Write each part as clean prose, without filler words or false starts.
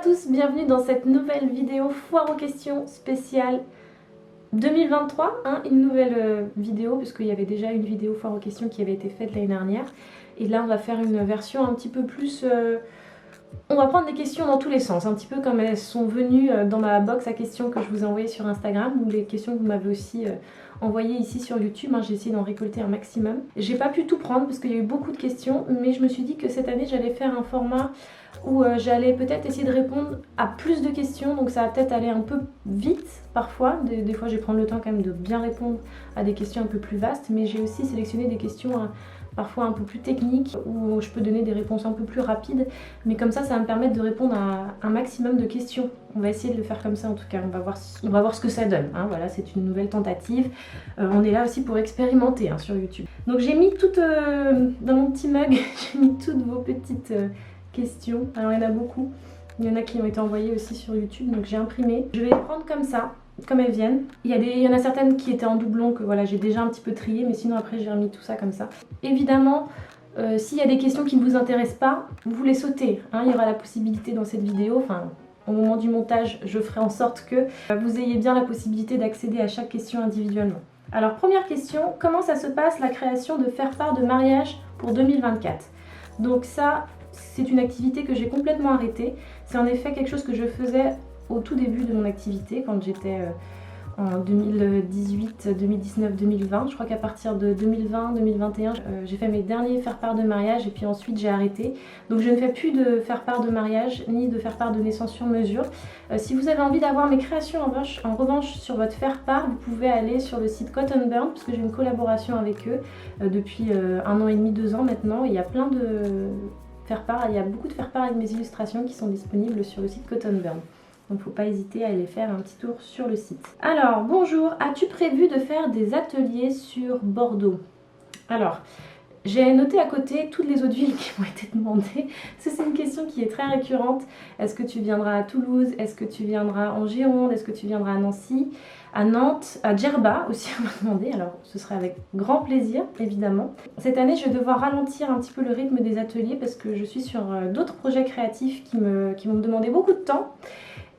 tous, bienvenue dans cette nouvelle vidéo foire aux questions spéciale 2023, une nouvelle vidéo puisqu'il y avait déjà une vidéo foire aux questions qui avait été faite l'année dernière. Et là on va faire une version un petit peu plus... on va prendre des questions dans tous les sens, un petit peu comme elles sont venues dans ma box à questions que je vous ai envoyée sur Instagram ou les questions que vous m'avez aussi envoyées ici sur YouTube. J'ai essayé d'en récolter un maximum. J'ai pas pu tout prendre parce qu'il y a eu beaucoup de questions, mais je me suis dit que cette année j'allais faire un format où j'allais peut-être essayer de répondre à plus de questions, donc ça va peut-être aller un peu vite parfois. Des fois je vais prendre le temps quand même de bien répondre à des questions un peu plus vastes, mais j'ai aussi sélectionné des questions parfois un peu plus techniques où je peux donner des réponses un peu plus rapides, mais comme ça va me permettre de répondre à un maximum de questions. On va essayer de le faire comme ça en tout cas, on va voir ce que ça donne, Voilà, c'est une nouvelle tentative. On est là aussi pour expérimenter sur YouTube. Donc j'ai mis toutes, dans mon petit mug, j'ai mis toutes vos petites questions. Alors il y en a beaucoup, il y en a qui ont été envoyées aussi sur YouTube, donc j'ai imprimé. Je vais les prendre comme ça, comme elles viennent. Il y en a certaines qui étaient en doublon que voilà, j'ai déjà un petit peu trié, mais sinon après j'ai remis tout ça comme ça. Évidemment, s'il y a des questions qui ne vous intéressent pas, vous les sautez. Il y aura la possibilité dans cette vidéo, au moment du montage, je ferai en sorte que vous ayez bien la possibilité d'accéder à chaque question individuellement. Alors première question, comment ça se passe la création de faire-part de mariage pour 2024? Donc ça, c'est une activité que j'ai complètement arrêtée. C'est en effet quelque chose que je faisais au tout début de mon activité, quand j'étais en 2018, 2019, 2020. Je crois qu'à partir de 2020, 2021, j'ai fait mes derniers faire-part de mariage et puis ensuite j'ai arrêté. Donc je ne fais plus de faire-part de mariage ni de faire-part de naissance sur mesure. Si vous avez envie d'avoir mes créations en revanche sur votre faire-part, vous pouvez aller sur le site Cotton Burn, puisque j'ai une collaboration avec eux depuis 1 an et demi, 2 ans maintenant. Il y a plein de faire-part, il y a beaucoup de faire-part avec mes illustrations qui sont disponibles sur le site Cotton Burn. Donc il ne faut pas hésiter à aller faire un petit tour sur le site. Alors, bonjour, as-tu prévu de faire des ateliers sur Bordeaux? Alors, j'ai noté à côté toutes les autres villes qui m'ont été demandées. C'est une question qui est très récurrente. Est-ce que tu viendras à Toulouse? Est-ce que tu viendras en Gironde? Est-ce que tu viendras à Nancy? À Nantes, à Djerba aussi on m'a demandé, alors ce serait avec grand plaisir évidemment. Cette année je vais devoir ralentir un petit peu le rythme des ateliers parce que je suis sur d'autres projets créatifs qui vont me demander beaucoup de temps.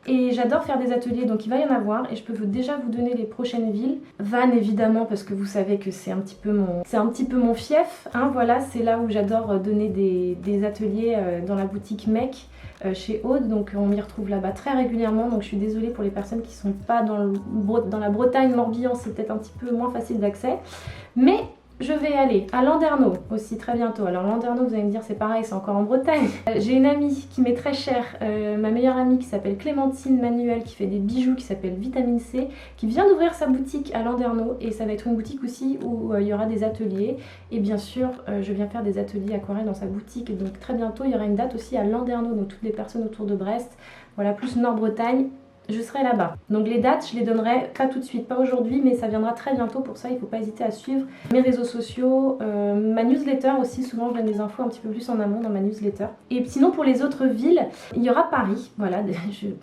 Et j'adore faire des ateliers, donc il va y en avoir et je peux déjà vous donner les prochaines villes. Vannes évidemment, parce que vous savez que c'est un petit peu mon fief. Voilà, c'est là où j'adore donner des ateliers dans la boutique Mec chez Aude, donc on m'y retrouve là-bas très régulièrement. Donc je suis désolée pour les personnes qui sont pas dans la Bretagne, Morbihan, c'est peut-être un petit peu moins facile d'accès. Mais je vais aller à Landerneau aussi très bientôt. Alors Landerneau, vous allez me dire c'est pareil, c'est encore en Bretagne. J'ai une amie qui m'est très chère, ma meilleure amie qui s'appelle Clémentine Manuel, qui fait des bijoux, qui s'appelle Vitamine C, qui vient d'ouvrir sa boutique à Landerneau. Et ça va être une boutique aussi où il y aura des ateliers. Et bien sûr, je viens faire des ateliers aquarelles dans sa boutique. Et donc très bientôt, il y aura une date aussi à Landerneau, donc toutes les personnes autour de Brest. Voilà, plus Nord-Bretagne. Je serai là-bas. Donc les dates, je les donnerai pas tout de suite, pas aujourd'hui, mais ça viendra très bientôt. Pour ça, il ne faut pas hésiter à suivre mes réseaux sociaux, ma newsletter aussi. Souvent, je donne des infos un petit peu plus en amont dans ma newsletter. Et sinon, pour les autres villes, il y aura Paris. Voilà,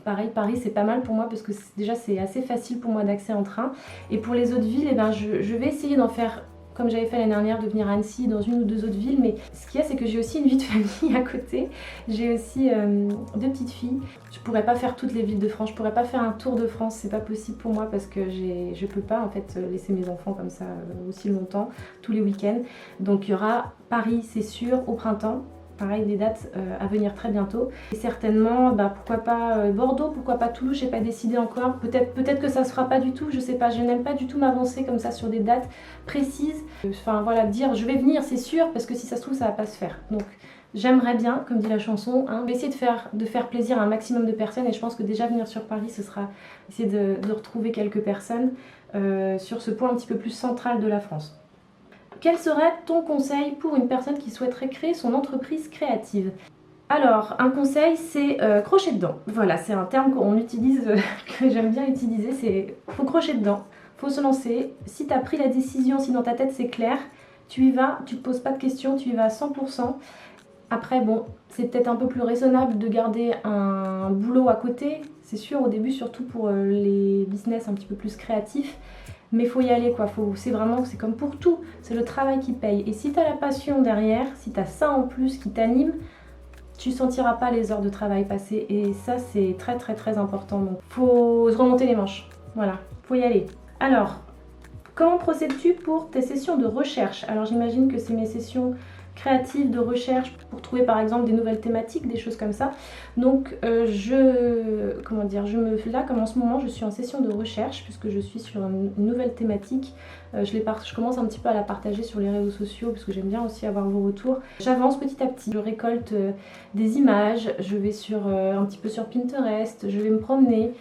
pareil, Paris, c'est pas mal pour moi parce que déjà, c'est assez facile pour moi d'accès en train. Et pour les autres villes, je vais essayer d'en faire comme j'avais fait l'année dernière, de venir à Annecy, dans une ou deux autres villes. Mais ce qu'il y a, c'est que j'ai aussi une vie de famille à côté. J'ai aussi 2 petites filles. Je pourrais pas faire toutes les villes de France. Je pourrais pas faire un tour de France. C'est pas possible pour moi parce que je peux pas en fait laisser mes enfants comme ça aussi longtemps, tous les week-ends. Donc il y aura Paris, c'est sûr, au printemps. Pareil, des dates à venir très bientôt. Et certainement, pourquoi pas Bordeaux, pourquoi pas Toulouse, j'ai pas décidé encore. Peut-être que ça se fera pas du tout, je sais pas. Je n'aime pas du tout m'avancer comme ça sur des dates précises. Enfin voilà, dire je vais venir, c'est sûr, parce que si ça se trouve, ça va pas se faire. Donc j'aimerais bien, comme dit la chanson, je vais essayer de faire plaisir à un maximum de personnes. Et je pense que déjà venir sur Paris, ce sera essayer de retrouver quelques personnes sur ce point un petit peu plus central de la France. Quel serait ton conseil pour une personne qui souhaiterait créer son entreprise créative? Alors, un conseil, c'est crocher dedans. Voilà, c'est un terme qu'on utilise, que j'aime bien utiliser, c'est faut crocher dedans, faut se lancer. Si tu as pris la décision, si dans ta tête c'est clair, tu y vas, tu te poses pas de questions, tu y vas à 100%. Après, bon, c'est peut-être un peu plus raisonnable de garder un boulot à côté, c'est sûr, au début, surtout pour les business un petit peu plus créatifs. Mais il faut y aller quoi, c'est comme pour tout, c'est le travail qui paye. Et si tu as la passion derrière, si tu as ça en plus qui t'anime, tu sentiras pas les heures de travail passer et ça c'est très très très important. Donc faut se remonter les manches, voilà, faut y aller. Alors, comment procèdes-tu pour tes sessions de recherche? Alors j'imagine que c'est mes sessions créatives de recherche pour trouver par exemple des nouvelles thématiques, des choses comme ça. Donc là comme en ce moment je suis en session de recherche puisque je suis sur une nouvelle thématique. Je commence un petit peu à la partager sur les réseaux sociaux parce que j'aime bien aussi avoir vos retours. J'avance petit à petit, je récolte des images, je vais un petit peu sur Pinterest, je vais me promener.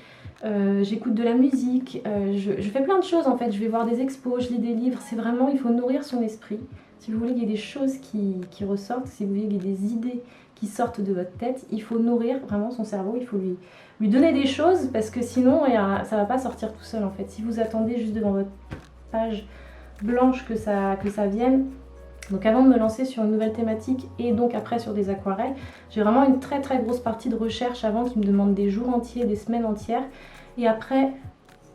J'écoute de la musique, je fais plein de choses en fait, je vais voir des expos, je lis des livres, c'est vraiment, il faut nourrir son esprit. Si vous voulez qu'il y ait des choses qui ressortent, si vous voulez qu'il y ait des idées qui sortent de votre tête, il faut nourrir vraiment son cerveau, il faut lui donner des choses parce que sinon ça va pas sortir tout seul en fait. Si vous attendez juste devant votre page blanche que ça vienne. Donc avant de me lancer sur une nouvelle thématique et donc après sur des aquarelles, j'ai vraiment une très très grosse partie de recherche avant qui me demande des jours entiers, des semaines entières. Et après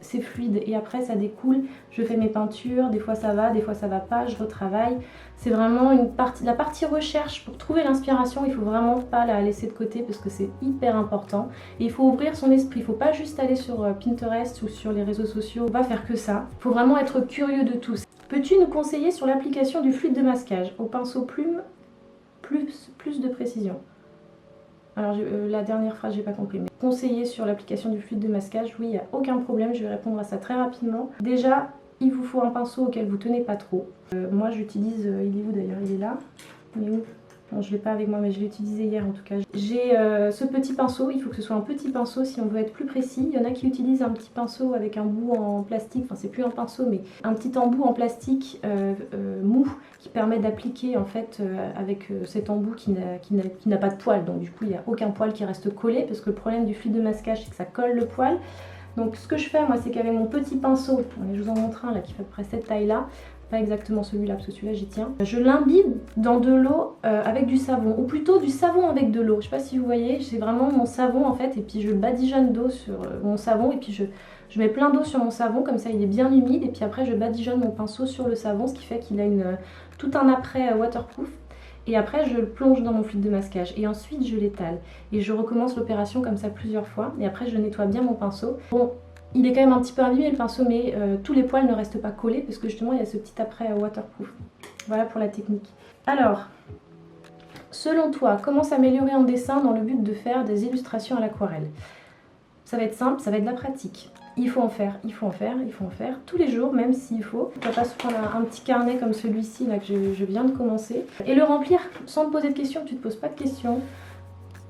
c'est fluide et après ça découle, je fais mes peintures, des fois ça va pas, je retravaille. C'est vraiment la partie recherche pour trouver l'inspiration, il faut vraiment pas la laisser de côté parce que c'est hyper important. Et il faut ouvrir son esprit, il faut pas juste aller sur Pinterest ou sur les réseaux sociaux, on va faire que ça. Il faut vraiment être curieux de tout. Peux-tu nous conseiller sur l'application du fluide de masquage au pinceau plume plus de précision? Alors la dernière phrase j'ai pas compris, mais conseiller sur l'application du fluide de masquage, oui, il n'y a aucun problème, je vais répondre à ça très rapidement. Déjà, il vous faut un pinceau auquel vous tenez pas trop. Moi j'utilise, il est où d'ailleurs? Il est là. Il est où? Non, je ne l'ai pas avec moi, mais je l'ai utilisé hier en tout cas. J'ai ce petit pinceau, il faut que ce soit un petit pinceau si on veut être plus précis. Il y en a qui utilisent un petit pinceau avec un bout en plastique, enfin c'est plus un pinceau, mais un petit embout en plastique mou qui permet d'appliquer en fait avec cet embout qui n'a pas de poil. Donc du coup il n'y a aucun poil qui reste collé parce que le problème du fluide de masquage c'est que ça colle le poil. Donc ce que je fais moi c'est qu'avec mon petit pinceau, je vous en montre un là qui fait à peu près cette taille là, pas exactement celui-là parce que celui-là j'y tiens, je l'imbibe dans de l'eau avec du savon, ou plutôt du savon avec de l'eau. Je sais pas si vous voyez, j'ai vraiment mon savon en fait et puis je le badigeonne d'eau sur mon savon et puis je mets plein d'eau sur mon savon, comme ça il est bien humide et puis après je badigeonne mon pinceau sur le savon, ce qui fait qu'il a tout un après waterproof. Et après je le plonge dans mon fluide de masquage et ensuite je l'étale et je recommence l'opération comme ça plusieurs fois et après je nettoie bien mon pinceau. Bon, il est quand même un petit peu abîmé le pinceau, mais tous les poils ne restent pas collés parce que justement il y a ce petit après waterproof. Voilà pour la technique. Alors, selon toi, comment s'améliorer en dessin dans le but de faire des illustrations à l'aquarelle? Ça va être simple, ça va être de la pratique. Il faut en faire, il faut en faire, il faut en faire tous les jours, même s'il faut. Tu vas pas se prendre un petit carnet comme celui-ci là que je viens de commencer et le remplir sans te poser de questions. Tu te poses pas de questions.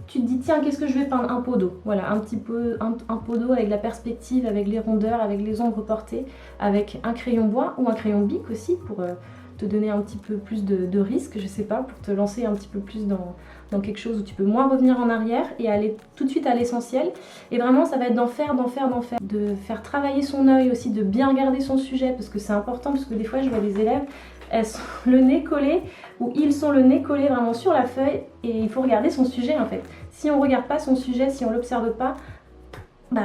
Tu te dis tiens qu'est-ce que je vais peindre? Un pot d'eau, voilà, un pot d'eau avec la perspective, avec les rondeurs, avec les ombres portées, avec un crayon bois ou un crayon bic aussi pour te donner un petit peu plus de risque, je sais pas, pour te lancer un petit peu plus dans quelque chose où tu peux moins revenir en arrière et aller tout de suite à l'essentiel. Et vraiment ça va être d'en faire, de faire travailler son œil aussi, de bien regarder son sujet parce que c'est important, parce que des fois je vois des élèves, elles sont le nez collé ou ils sont le nez collé vraiment sur la feuille et il faut regarder son sujet en fait. Si on ne regarde pas son sujet, si on ne l'observe pas, bah,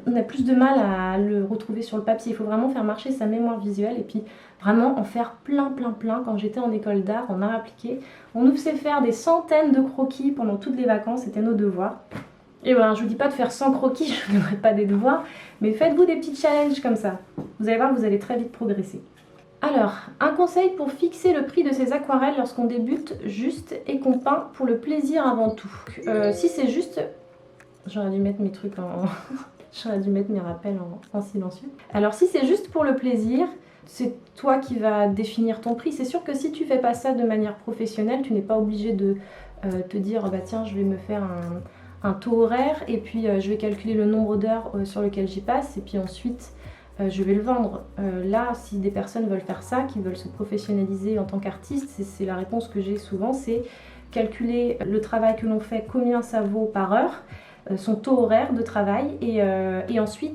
on a plus de mal à le retrouver sur le papier. Il faut vraiment faire marcher sa mémoire visuelle et puis vraiment en faire plein. Quand j'étais en école d'art, en art appliqué, on nous faisait faire des centaines de croquis pendant toutes les vacances, c'était nos devoirs. Et voilà, je vous dis pas de faire 100 croquis, je ne ferai pas des devoirs, mais faites-vous des petits challenges comme ça. Vous allez voir, vous allez très vite progresser. Alors, un conseil pour fixer le prix de ces aquarelles lorsqu'on débute juste et qu'on peint pour le plaisir avant tout. Si c'est juste... J'aurais dû mettre mes trucs en... J'aurais dû mettre mes rappels en silencieux. Alors si c'est juste pour le plaisir, c'est toi qui vas définir ton prix. C'est sûr que si tu fais pas ça de manière professionnelle, tu n'es pas obligé de te dire bah tiens je vais me faire un taux horaire et puis je vais calculer le nombre d'heures sur lequel j'y passe et puis ensuite je vais le vendre. Là, si des personnes veulent faire ça, qui veulent se professionnaliser en tant qu'artiste, c'est la réponse que j'ai souvent, c'est calculer le travail que l'on fait, combien ça vaut par heure, son taux horaire de travail, et ensuite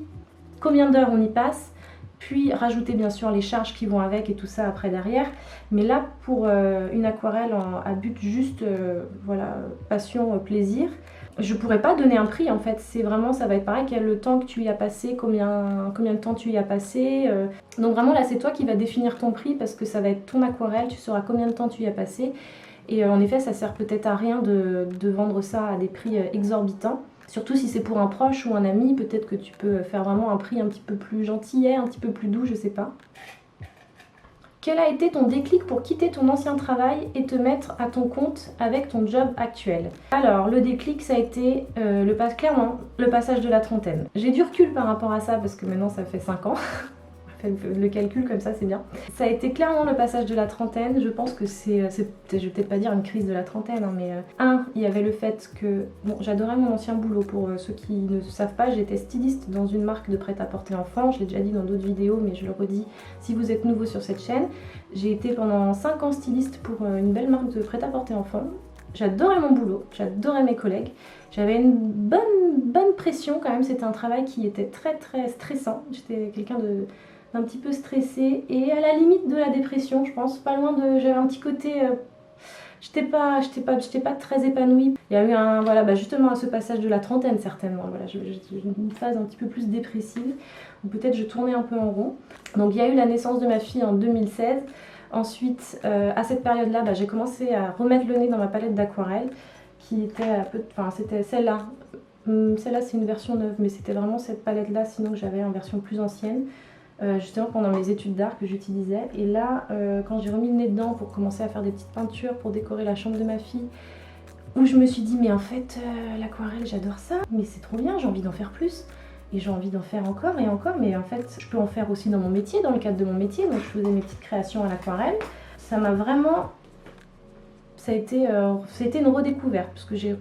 combien d'heures on y passe, puis rajouter bien sûr les charges qui vont avec et tout ça après derrière. Mais là, pour une aquarelle à but juste, voilà, passion, plaisir, je pourrais pas donner un prix en fait, c'est vraiment, ça va être pareil, quel le temps que tu y as passé, combien de temps tu y as passé. Donc vraiment là c'est toi qui vas définir ton prix parce que ça va être ton aquarelle, tu sauras combien de temps tu y as passé. Et en effet, ça sert peut-être à rien de vendre ça à des prix exorbitants. Surtout si c'est pour un proche ou un ami, peut-être que tu peux faire vraiment un prix un petit peu plus gentillet, un petit peu plus doux, je sais pas. Quel a été ton déclic pour quitter ton ancien travail et te mettre à ton compte avec ton job actuel? Alors, le déclic, ça a été clairement le passage de la trentaine. J'ai du recul par rapport à ça parce que maintenant ça fait 5 ans. Le calcul comme ça, c'est bien. Ça a été clairement le passage de la trentaine. Je pense que je vais peut-être pas dire une crise de la trentaine, hein, mais il y avait le fait que bon, j'adorais mon ancien boulot. Pour ceux qui ne savent pas, j'étais styliste dans une marque de prêt-à-porter enfant. Je l'ai déjà dit dans d'autres vidéos, mais je le redis si vous êtes nouveau sur cette chaîne. J'ai été pendant 5 ans styliste pour une belle marque de prêt-à-porter enfant. J'adorais mon boulot, j'adorais mes collègues. J'avais une bonne pression quand même. C'était un travail qui était très stressant. J'étais quelqu'un d'un petit peu stressée et à la limite de la dépression, je pense. Pas loin de... J'avais un petit côté... j'étais pas très épanouie. Il y a eu justement à ce passage de la trentaine certainement. Voilà, j'ai une phase un petit peu plus dépressive. Ou peut-être je tournais un peu en rond. Donc il y a eu la naissance de ma fille en 2016. Ensuite, à cette période-là, j'ai commencé à remettre le nez dans ma palette d'aquarelle qui était c'était celle-là. Celle-là, c'est une version neuve, mais c'était vraiment cette palette-là, sinon que j'avais en version plus ancienne. Justement pendant mes études d'art que j'utilisais. Et là, quand j'ai remis le nez dedans pour commencer à faire des petites peintures pour décorer la chambre de ma fille, où je me suis dit, mais en fait, l'aquarelle, j'adore ça, mais c'est trop bien, j'ai envie d'en faire plus. Et j'ai envie d'en faire encore et encore, mais en fait, je peux en faire aussi dans mon métier, dans le cadre de mon métier. Donc je faisais mes petites créations à l'aquarelle. Ça m'a vraiment... Ça a été une redécouverte, parce que j'ai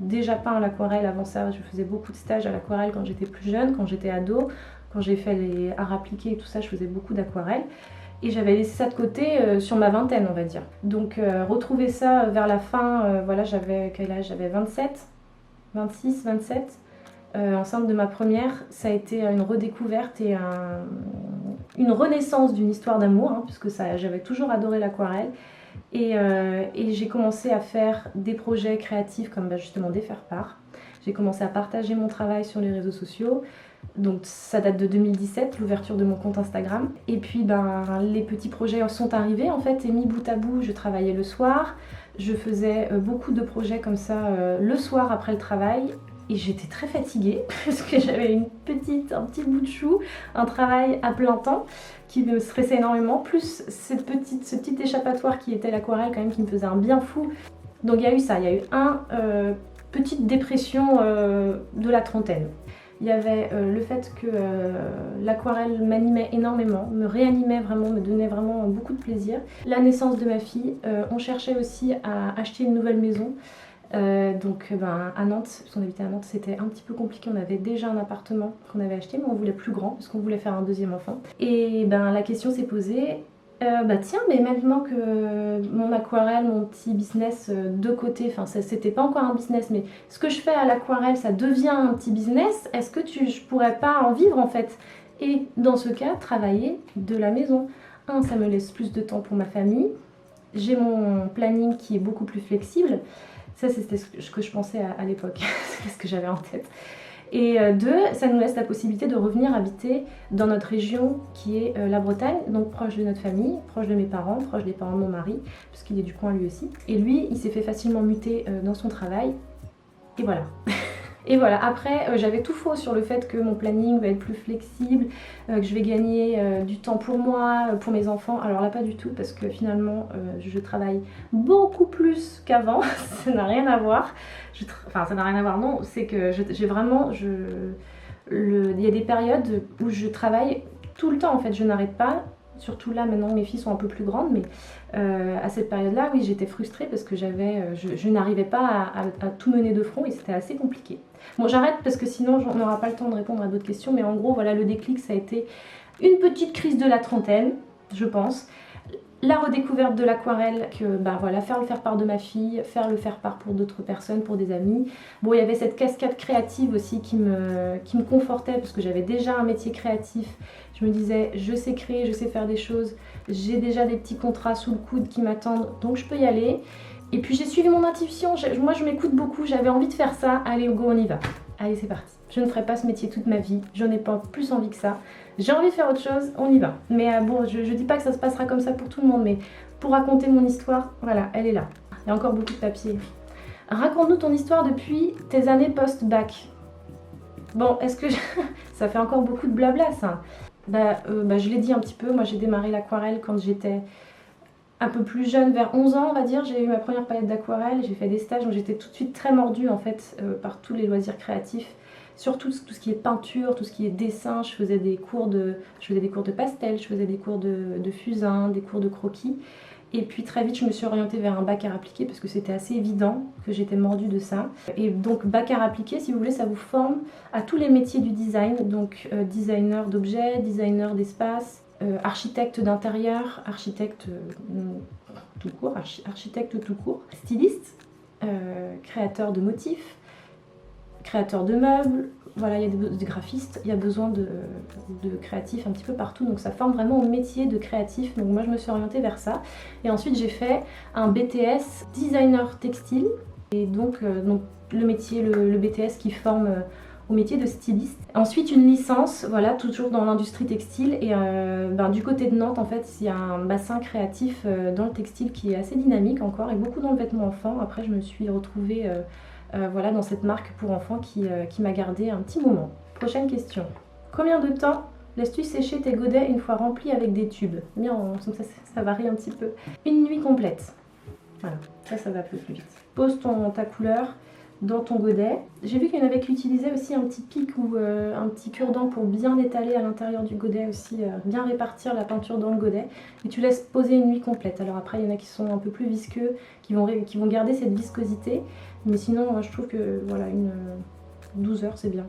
déjà peint à l'aquarelle avant ça. Je faisais beaucoup de stages à l'aquarelle quand j'étais plus jeune, quand j'étais ado. Quand j'ai fait les arts appliqués et tout ça, je faisais beaucoup d'aquarelle. Et j'avais laissé ça de côté sur ma vingtaine, on va dire. Donc retrouver ça vers la fin, voilà, j'avais quel âge? J'avais 27, 26, 27. Enceinte de ma première, ça a été une redécouverte et une renaissance d'une histoire d'amour, hein, puisque j'avais toujours adoré l'aquarelle. Et j'ai commencé à faire des projets créatifs comme justement des faire-part. J'ai commencé à partager mon travail sur les réseaux sociaux. Donc ça date de 2017, l'ouverture de mon compte Instagram. Et puis les petits projets sont arrivés en fait et mis bout à bout. Je travaillais le soir, je faisais beaucoup de projets comme ça le soir après le travail. Et j'étais très fatiguée parce que j'avais un petit bout de chou, un travail à plein temps qui me stressait énormément, plus ce petit échappatoire qui était l'aquarelle quand même qui me faisait un bien fou. Donc il y a eu ça, il y a eu petite dépression de la trentaine. Il y avait le fait que l'aquarelle m'animait énormément, me réanimait vraiment, me donnait vraiment beaucoup de plaisir. La naissance de ma fille, on cherchait aussi à acheter une nouvelle maison. À Nantes, parce qu'on habitait à Nantes, c'était un petit peu compliqué. On avait déjà un appartement qu'on avait acheté, mais on voulait plus grand parce qu'on voulait faire un deuxième enfant. Et la question s'est posée. Tiens, mais maintenant que mon aquarelle, mon petit business de côté, enfin c'était pas encore un business, mais ce que je fais à l'aquarelle, ça devient un petit business, est-ce que je pourrais pas en vivre en fait? Et dans ce cas, travailler de la maison. Ça me laisse plus de temps pour ma famille, j'ai mon planning qui est beaucoup plus flexible. Ça, c'était ce que je pensais à l'époque, c'est ce que j'avais en tête. Et deux, ça nous laisse la possibilité de revenir habiter dans notre région qui est la Bretagne, donc proche de notre famille, proche de mes parents, proche des parents de mon mari, puisqu'il est du coin lui aussi. Et lui, il s'est fait facilement muter dans son travail, et voilà. Et voilà, après j'avais tout faux sur le fait que mon planning va être plus flexible, que je vais gagner du temps pour moi, pour mes enfants. Alors là pas du tout parce que finalement je travaille beaucoup plus qu'avant, ça n'a rien à voir. Enfin ça n'a rien à voir non, c'est que j'ai vraiment... il y a des périodes où je travaille tout le temps en fait, je n'arrête pas. Surtout là, maintenant mes filles sont un peu plus grandes, mais à cette période-là, oui, j'étais frustrée parce que je n'arrivais pas à tout mener de front et c'était assez compliqué. Bon, j'arrête parce que sinon, on n'aura pas le temps de répondre à d'autres questions, mais en gros, voilà, le déclic, ça a été une petite crise de la trentaine, je pense. La redécouverte de l'aquarelle, faire le faire-part de ma fille, faire le faire-part pour d'autres personnes, pour des amis. Bon, il y avait cette cascade créative aussi qui me confortait parce que j'avais déjà un métier créatif. Je me disais, je sais créer, je sais faire des choses, j'ai déjà des petits contrats sous le coude qui m'attendent, donc je peux y aller. Et puis j'ai suivi mon intuition, moi je m'écoute beaucoup, j'avais envie de faire ça, allez go on y va. Allez c'est parti. Je ne ferai pas ce métier toute ma vie, j'en ai pas plus envie que ça. J'ai envie de faire autre chose, on y va. Mais bon, je dis pas que ça se passera comme ça pour tout le monde, mais pour raconter mon histoire, voilà, elle est là. Il y a encore beaucoup de papier. Raconte-nous ton histoire depuis tes années post-bac. Bon, est-ce que... ça fait encore beaucoup de blabla, ça. Je l'ai dit un petit peu, moi j'ai démarré l'aquarelle quand j'étais un peu plus jeune, vers 11 ans on va dire. J'ai eu ma première palette d'aquarelle, j'ai fait des stages, donc j'étais tout de suite très mordue en fait par tous les loisirs créatifs. Surtout tout ce qui est peinture, tout ce qui est dessin, je faisais des cours de pastel, je faisais des cours de fusain, des cours de croquis. Et puis très vite je me suis orientée vers un bac art appliqué parce que c'était assez évident que j'étais mordue de ça. Et donc bac art appliqué, si vous voulez, ça vous forme à tous les métiers du design. Donc designer d'objets, designer d'espace, architecte d'intérieur, architecte tout court, architecte tout court, styliste, créateur de motifs, créateur de meubles, voilà, il y a des graphistes, il y a besoin de créatifs un petit peu partout, donc ça forme vraiment au métier de créatif, donc moi je me suis orientée vers ça. Et ensuite j'ai fait un BTS designer textile, et donc le métier, le BTS qui forme au métier de styliste. Ensuite une licence, voilà, toujours dans l'industrie textile, et du côté de Nantes en fait il y a un bassin créatif dans le textile qui est assez dynamique encore, et beaucoup dans le vêtement enfant. Après je me suis retrouvée voilà, dans cette marque pour enfants qui m'a gardé un petit moment. Prochaine question. Combien de temps laisses-tu sécher tes godets une fois remplis avec des tubes? Bien, ça varie un petit peu. Une nuit complète. Voilà, ça va plus vite. Pose ta couleur dans ton godet. J'ai vu qu'il y en avait qui utilisaient aussi un petit pic ou un petit cure-dent pour bien étaler à l'intérieur du godet aussi, bien répartir la peinture dans le godet. Et tu laisses poser une nuit complète. Alors après, il y en a qui sont un peu plus visqueux, qui vont garder cette viscosité. Mais sinon, moi, je trouve que voilà, 12 heures, c'est bien.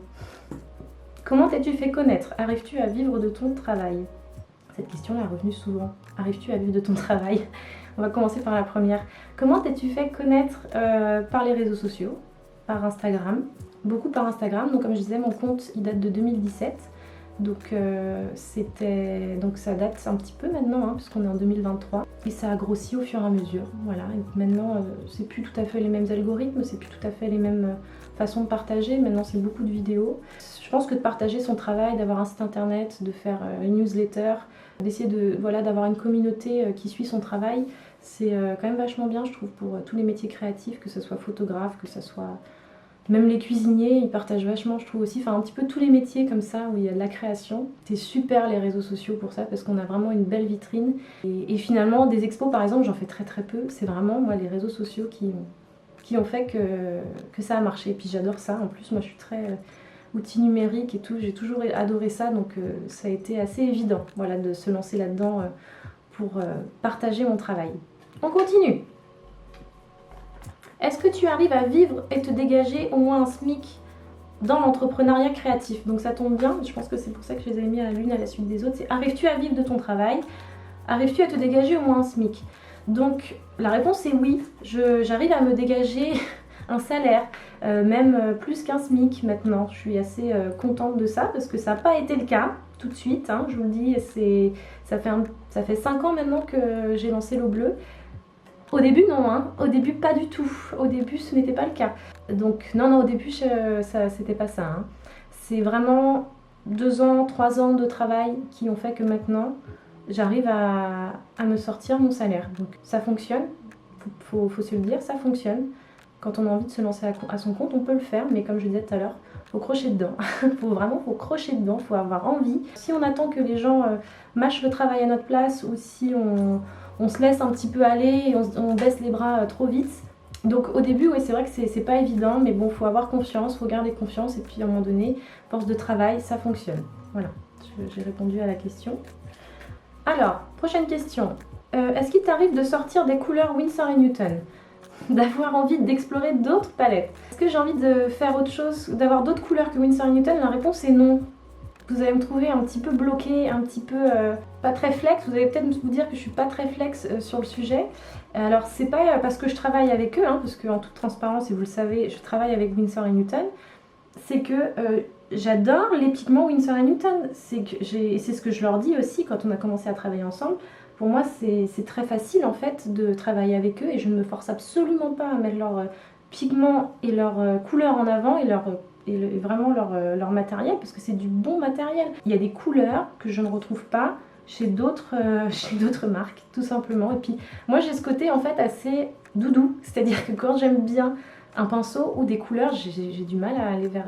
Comment t'es-tu fait connaître? Arrives-tu à vivre de ton travail? Cette question-là est revenue souvent. Arrives-tu à vivre de ton travail? On va commencer par la première. Comment t'es-tu fait connaître par les réseaux sociaux? Par Instagram. Beaucoup par Instagram. Donc comme je disais, mon compte, il date de 2017. Donc ça date un petit peu maintenant, puisqu'on est en 2023. Et ça a grossi au fur et à mesure. Voilà. Et maintenant, c'est plus tout à fait les mêmes algorithmes, c'est plus tout à fait les mêmes façons de partager. Maintenant, c'est beaucoup de vidéos. Je pense que de partager son travail, d'avoir un site internet, de faire une newsletter, d'essayer d'avoir une communauté qui suit son travail, c'est quand même vachement bien, je trouve, pour tous les métiers créatifs, que ce soit photographe, que ce soit... Même les cuisiniers, ils partagent vachement, je trouve aussi, enfin un petit peu tous les métiers comme ça où il y a de la création. C'est super les réseaux sociaux pour ça parce qu'on a vraiment une belle vitrine. Et finalement, des expos par exemple, j'en fais très très peu. C'est vraiment moi les réseaux sociaux qui ont fait que ça a marché. Et puis j'adore ça, en plus moi je suis très outil numérique et tout, j'ai toujours adoré ça, donc ça a été assez évident voilà, de se lancer là-dedans pour partager mon travail. On continue. Est-ce que tu arrives à vivre et te dégager au moins un SMIC dans l'entrepreneuriat créatif? Donc ça tombe bien, je pense que c'est pour ça que je les ai mis à l'une à la suite des autres. C'est arrives-tu à vivre de ton travail? Arrives-tu à te dégager au moins un SMIC? Donc la réponse est oui, j'arrive à me dégager un salaire, même plus qu'un SMIC maintenant. Je suis assez contente de ça parce que ça n'a pas été le cas tout de suite, je vous le dis, ça fait 5 ans maintenant que j'ai lancé l'eau bleue. Au début non, au début pas du tout, au début ce n'était pas le cas. Donc non, au début c'était pas ça. C'est vraiment 2 ans, 3 ans de travail qui ont fait que maintenant j'arrive à me sortir mon salaire. Donc ça fonctionne, faut se le dire, ça fonctionne. Quand on a envie de se lancer à son compte, on peut le faire, mais comme je disais tout à l'heure, faut crocher dedans. faut crocher dedans, faut avoir envie. Si on attend que les gens mâchent le travail à notre place, ou si on se laisse un petit peu aller et on baisse les bras trop vite. Donc au début, oui, c'est vrai que c'est pas évident, mais bon, faut avoir confiance, faut garder confiance, et puis à un moment donné, force de travail, ça fonctionne. Voilà, j'ai répondu à la question. Alors, prochaine question. Est-ce qu'il t'arrive de sortir des couleurs Winsor & Newton? D'avoir envie d'explorer d'autres palettes? Est-ce que j'ai envie de faire autre chose, d'avoir d'autres couleurs que Winsor & Newton? La réponse est non. Vous allez me trouver un petit peu bloquée, un petit peu pas très flex. Vous allez peut-être vous dire que je suis pas très flex sur le sujet. Alors c'est pas parce que je travaille avec eux, parce qu'en toute transparence, et vous le savez, je travaille avec Winsor & Newton. C'est que j'adore les pigments Winsor & Newton. C'est ce que je leur dis aussi quand on a commencé à travailler ensemble. Pour moi, c'est très facile en fait de travailler avec eux et je ne me force absolument pas à mettre leurs pigments et leurs couleurs en avant et vraiment leur matériel, parce que c'est du bon matériel. Il y a des couleurs que je ne retrouve pas chez d'autres marques, tout simplement. Et puis moi j'ai ce côté en fait assez doudou, c'est-à-dire que quand j'aime bien un pinceau ou des couleurs, j'ai du mal à aller vers...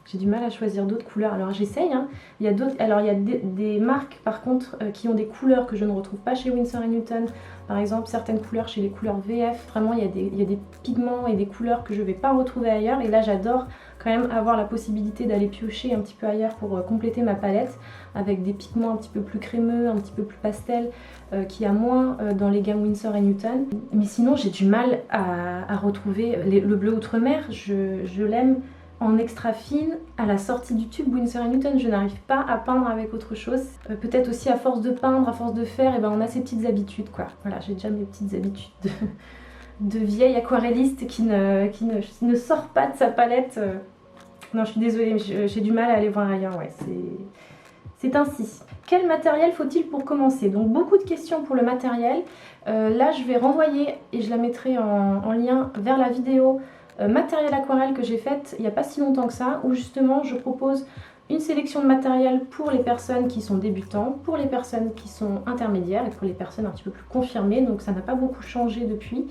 j'ai du mal à choisir d'autres couleurs. Alors j'essaye, hein. Il y a d'autres... Alors il y a des marques par contre qui ont des couleurs que je ne retrouve pas chez Winsor & Newton. Par exemple certaines couleurs chez les couleurs VF. Vraiment il y a des pigments et des couleurs que je ne vais pas retrouver ailleurs. Et là j'adore quand même avoir la possibilité d'aller piocher un petit peu ailleurs pour compléter ma palette avec des pigments un petit peu plus crémeux, un petit peu plus pastel, qu'il y a moins dans les gammes Winsor & Newton. Mais sinon j'ai du mal à retrouver le bleu outre-mer. Je l'aime en extra fine à la sortie du tube Winsor & Newton. Je n'arrive pas à peindre avec autre chose. Peut-être aussi à force de peindre, à force de faire, et ben on a ces petites habitudes quoi. Voilà, j'ai déjà mes petites habitudes de vieille aquarelliste qui ne sort pas de sa palette. Non, je suis désolée, j'ai du mal à aller voir ailleurs, ouais, c'est ainsi. Quel matériel faut-il pour commencer? Donc beaucoup de questions pour le matériel. Là, je vais renvoyer et je la mettrai en lien vers la vidéo matériel aquarelle que j'ai faite il n'y a pas si longtemps que ça, où justement je propose une sélection de matériel pour les personnes qui sont débutants, pour les personnes qui sont intermédiaires et pour les personnes un petit peu plus confirmées. Donc ça n'a pas beaucoup changé depuis.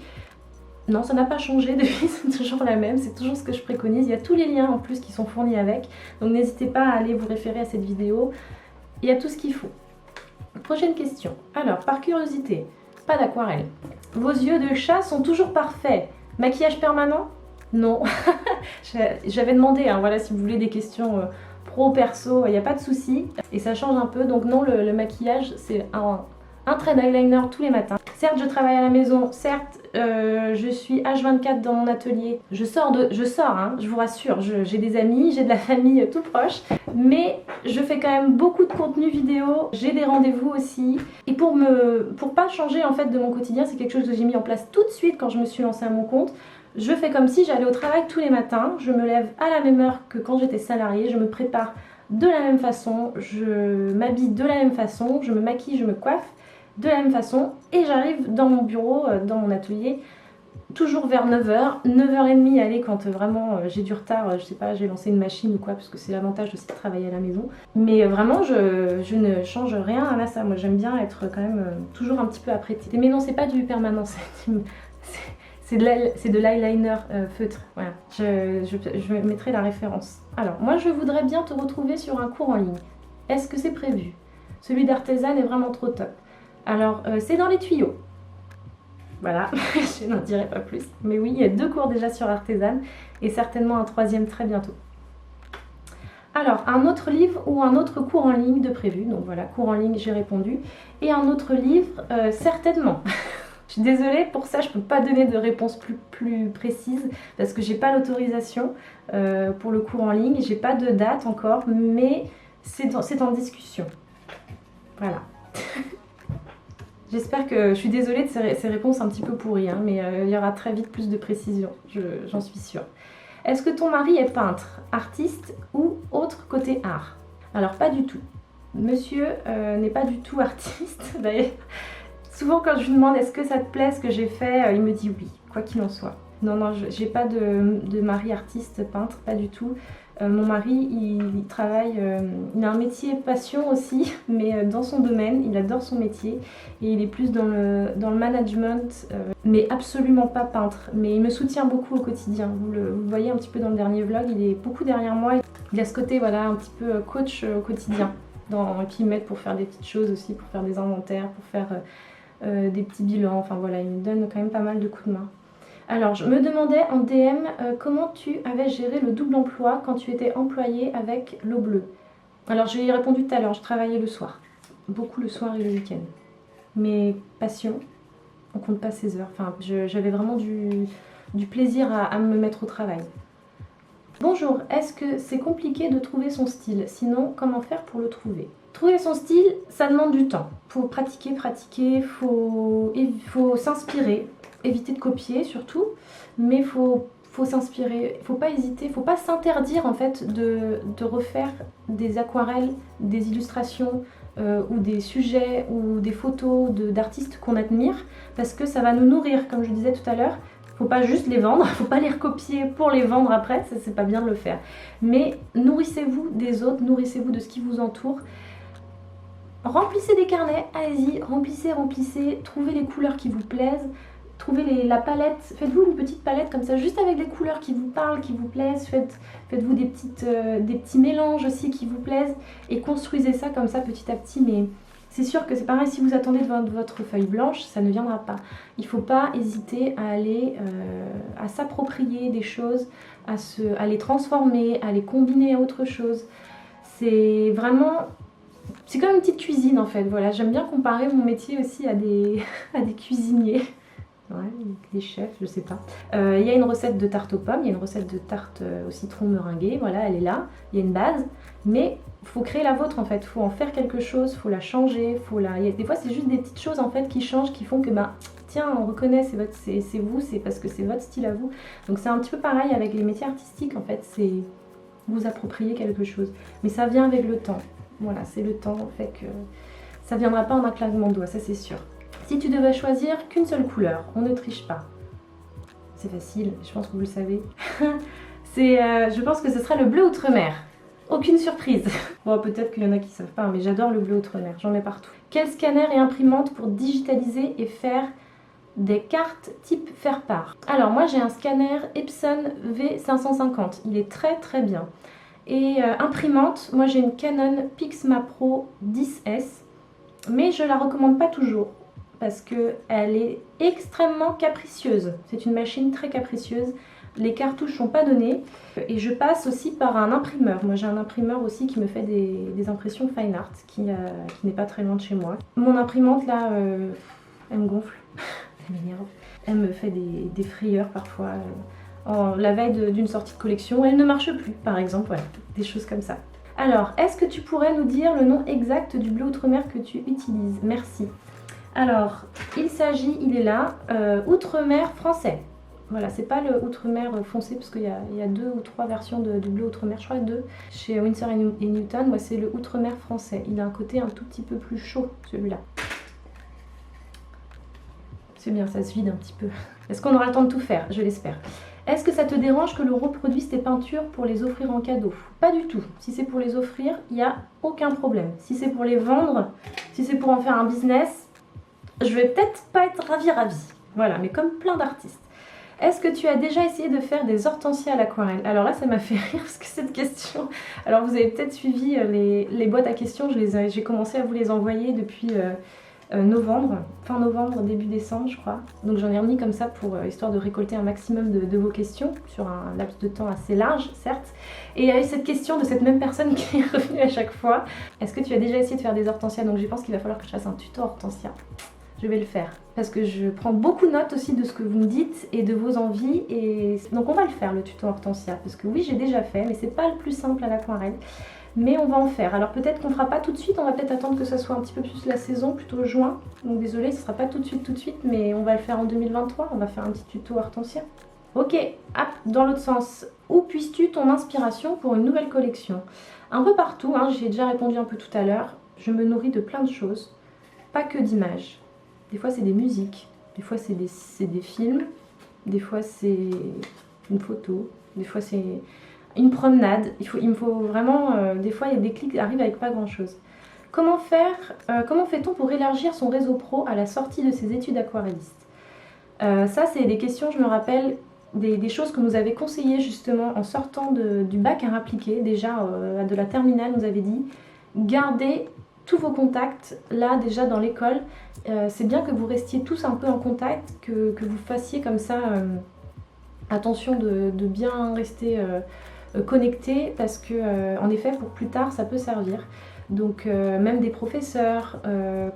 Non, ça n'a pas changé depuis, c'est toujours la même, c'est toujours ce que je préconise. Il y a tous les liens en plus qui sont fournis avec, donc n'hésitez pas à aller vous référer à cette vidéo. Il y a tout ce qu'il faut. Prochaine question. Alors, par curiosité, pas d'aquarelle. Vos yeux de chat sont toujours parfaits. Maquillage permanent? Non. J'avais demandé, hein, voilà, si vous voulez des questions pro, perso, il n'y a pas de souci. Et ça change un peu, donc non, le maquillage, c'est un trait d'eyeliner tous les matins. Certes, je travaille à la maison, certes, je suis H24 dans mon atelier. Je sors, hein, je vous rassure, j'ai des amis, j'ai de la famille tout proche, mais je fais quand même beaucoup de contenu vidéo, j'ai des rendez-vous aussi. Et pour pas changer en fait de mon quotidien, c'est quelque chose que j'ai mis en place tout de suite quand je me suis lancée à mon compte. Je fais comme si j'allais au travail tous les matins, je me lève à la même heure que quand j'étais salariée, je me prépare de la même façon, je m'habille de la même façon, je me maquille, je me coiffe de la même façon et j'arrive dans mon bureau, dans mon atelier, toujours vers 9h, 9h30 allez quand vraiment j'ai du retard, je sais pas, j'ai lancé une machine ou quoi, parce que c'est l'avantage aussi de travailler à la maison. Mais vraiment je ne change rien à ça, moi j'aime bien être quand même toujours un petit peu apprêtée. Mais non, c'est pas du permanent, c'est de l'eyeliner feutre, voilà, je mettrai la référence. Alors, moi je voudrais bien te retrouver sur un cours en ligne. Est-ce que c'est prévu? Celui d'Artezan est vraiment trop top. Alors, c'est dans les tuyaux. Voilà, je n'en dirai pas plus. Mais oui, il y a 2 cours déjà sur Artezan et certainement un 3e très bientôt. Alors, un autre livre ou un autre cours en ligne de prévu. Donc voilà, cours en ligne, j'ai répondu. Et un autre livre, certainement. Je suis désolée, pour ça je ne peux pas donner de réponse plus précise parce que j'ai pas l'autorisation pour le cours en ligne. J'ai pas de date encore, mais c'est en discussion. Voilà. J'espère que... Je suis désolée de ces réponses un petit peu pourries, hein, mais il y aura très vite plus de précision, j'en suis sûre. Est-ce que ton mari est peintre, artiste ou autre côté art? Alors pas du tout. Monsieur n'est pas du tout artiste, d'ailleurs. Souvent quand je lui demande est-ce que ça te plaît ce que j'ai fait, il me dit oui, quoi qu'il en soit. Non, non, j'ai pas de mari artiste, peintre, pas du tout. Mon mari, il travaille, il a un métier passion aussi, mais dans son domaine, il adore son métier et il est plus dans le management, mais absolument pas peintre. Mais il me soutient beaucoup au quotidien. Vous le voyez un petit peu dans le dernier vlog, il est beaucoup derrière moi. Il a ce côté, voilà, un petit peu coach au quotidien. Et puis il m'aide pour faire des petites choses aussi, pour faire des inventaires, pour faire des petits bilans. Enfin voilà, il me donne quand même pas mal de coups de main. Alors, je me demandais en DM comment tu avais géré le double emploi quand tu étais employée avec l'eau bleue. Alors, je lui ai répondu tout à l'heure, je travaillais le soir. Beaucoup le soir et le week-end. Mes passions, on compte pas ses heures. Enfin, j'avais vraiment du plaisir à me mettre au travail. Bonjour, est-ce que c'est compliqué de trouver son style? Sinon, comment faire pour le trouver? Trouver son style, ça demande du temps. Faut pratiquer, faut s'inspirer. Éviter de copier surtout, mais il faut s'inspirer, il faut pas hésiter, il faut pas s'interdire en fait de refaire des aquarelles, des illustrations ou des sujets ou des photos d'artistes qu'on admire, parce que ça va nous nourrir, comme je disais tout à l'heure. Faut pas juste les vendre, faut pas les recopier pour les vendre après, ça c'est pas bien de le faire. Mais nourrissez-vous des autres, nourrissez-vous de ce qui vous entoure. Remplissez des carnets, allez-y, remplissez, trouvez les couleurs qui vous plaisent, trouvez la palette, faites-vous une petite palette comme ça, juste avec des couleurs qui vous parlent, qui vous plaisent, faites-vous des petits mélanges aussi qui vous plaisent et construisez ça comme ça petit à petit, mais c'est sûr que c'est pareil, si vous attendez devant votre feuille blanche, ça ne viendra pas. Il ne faut pas hésiter à aller, à s'approprier des choses, à les transformer, à les combiner à autre chose. C'est vraiment... C'est comme une petite cuisine en fait, voilà. J'aime bien comparer mon métier aussi à des, à des cuisiniers. Ouais, des chefs, je sais pas. Il y a une recette de tarte aux pommes, il y a une recette de tarte au citron meringuée, voilà, elle est là. Il y a une base, mais il faut créer la vôtre en fait. Il faut en faire quelque chose, il faut la changer, des fois c'est juste des petites choses en fait qui changent, qui font que bah tiens, on reconnaît, c'est vous, c'est parce que c'est votre style à vous. Donc c'est un petit peu pareil avec les métiers artistiques en fait, c'est vous approprier quelque chose. Mais ça vient avec le temps. Voilà, c'est le temps, fait que ça viendra pas en un claquement de doigts, ça c'est sûr. Si tu devais choisir qu'une seule couleur, on ne triche pas. C'est facile, je pense que vous le savez. Je pense que ce sera le bleu outre-mer. Aucune surprise. Bon, peut-être qu'il y en a qui ne savent pas, mais j'adore le bleu outre-mer, j'en mets partout. Quel scanner et imprimante pour digitaliser et faire des cartes type faire-part? Alors moi j'ai un scanner Epson V550, il est très très bien. Et imprimante, moi j'ai une Canon Pixma Pro 10S, mais je la recommande pas toujours parce qu'elle est extrêmement capricieuse. C'est une machine très capricieuse, les cartouches sont pas données et je passe aussi par un imprimeur. Moi j'ai un imprimeur aussi qui me fait des impressions fine art qui n'est pas très loin de chez moi. Mon imprimante là, elle me gonfle, elle m'énerve, elle me fait des frayeurs parfois. La veille d'une sortie de collection, elle ne marche plus par exemple, voilà, des choses comme ça. Alors, est-ce que tu pourrais nous dire le nom exact du bleu outre-mer que tu utilises? Merci. Alors, il est là, outre-mer français. Voilà, c'est pas le outre-mer foncé parce qu'il y a 2 ou 3 versions du bleu outre-mer, je crois 2. Chez Winsor & Newton, moi c'est le outre-mer français. Il a un côté un tout petit peu plus chaud celui-là. C'est bien, ça se vide un petit peu. Est-ce qu'on aura le temps de tout faire? Je l'espère. Est-ce que ça te dérange que l'on reproduise tes peintures pour les offrir en cadeau? Pas du tout. Si c'est pour les offrir, il n'y a aucun problème. Si c'est pour les vendre, si c'est pour en faire un business, je vais peut-être pas être ravie. Voilà, mais comme plein d'artistes. Est-ce que tu as déjà essayé de faire des hortensias à l'aquarelle? Alors là, ça m'a fait rire parce que cette question... Alors vous avez peut-être suivi les boîtes à questions, j'ai commencé à vous les envoyer depuis... novembre, fin novembre, début décembre je crois. Donc j'en ai remis comme ça pour histoire de récolter un maximum de vos questions sur un laps de temps assez large certes. Et il y a eu cette question de cette même personne qui est revenue à chaque fois. Est-ce que tu as déjà essayé de faire des hortensias? Donc je pense qu'il va falloir que je fasse un tuto hortensia. Je vais le faire parce que je prends beaucoup de notes aussi de ce que vous me dites et de vos envies, et donc on va le faire le tuto hortensia parce que oui j'ai déjà fait mais c'est pas le plus simple à l'aquarelle. Mais on va en faire. Alors peut-être qu'on fera pas tout de suite, on va peut-être attendre que ça soit un petit peu plus la saison, plutôt juin. Donc désolé, ce sera pas tout de suite, mais on va le faire en 2023, on va faire un petit tuto hortensia. Ok, hop, dans l'autre sens. Où puisses-tu ton inspiration pour une nouvelle collection? Un peu partout, hein, j'ai déjà répondu un peu tout à l'heure. Je me nourris de plein de choses, pas que d'images. Des fois c'est des musiques, des fois c'est des films, des fois c'est une photo, des fois c'est... une promenade, il me faut vraiment, des fois il y a des clics qui arrivent avec pas grand chose. Comment fait-on pour élargir son réseau pro à la sortie de ses études aquarellistes? Ça c'est des questions, je me rappelle, des choses que nous avait conseillées justement en sortant du bac à appliquer, déjà de la terminale nous avait dit, gardez tous vos contacts là déjà dans l'école, c'est bien que vous restiez tous un peu en contact, que vous fassiez comme ça, attention de bien rester... connecté parce que en effet pour plus tard ça peut servir. Donc même des professeurs,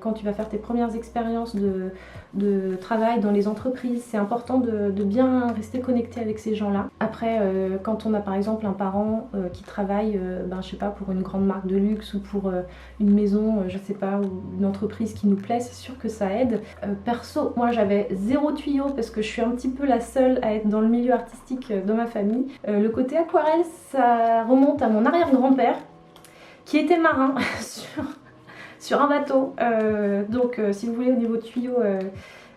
quand tu vas faire tes premières expériences de travail dans les entreprises, c'est important de bien rester connecté avec ces gens-là. Après, quand on a par exemple un parent qui travaille, je sais pas, pour une grande marque de luxe ou pour une maison, je sais pas, ou une entreprise qui nous plaît, c'est sûr que ça aide. Perso, moi j'avais zéro tuyau parce que je suis un petit peu la seule à être dans le milieu artistique dans ma famille. Le côté aquarelle, ça remonte à mon arrière-grand-père qui était marin sur un bateau. Donc si vous voulez au niveau tuyau,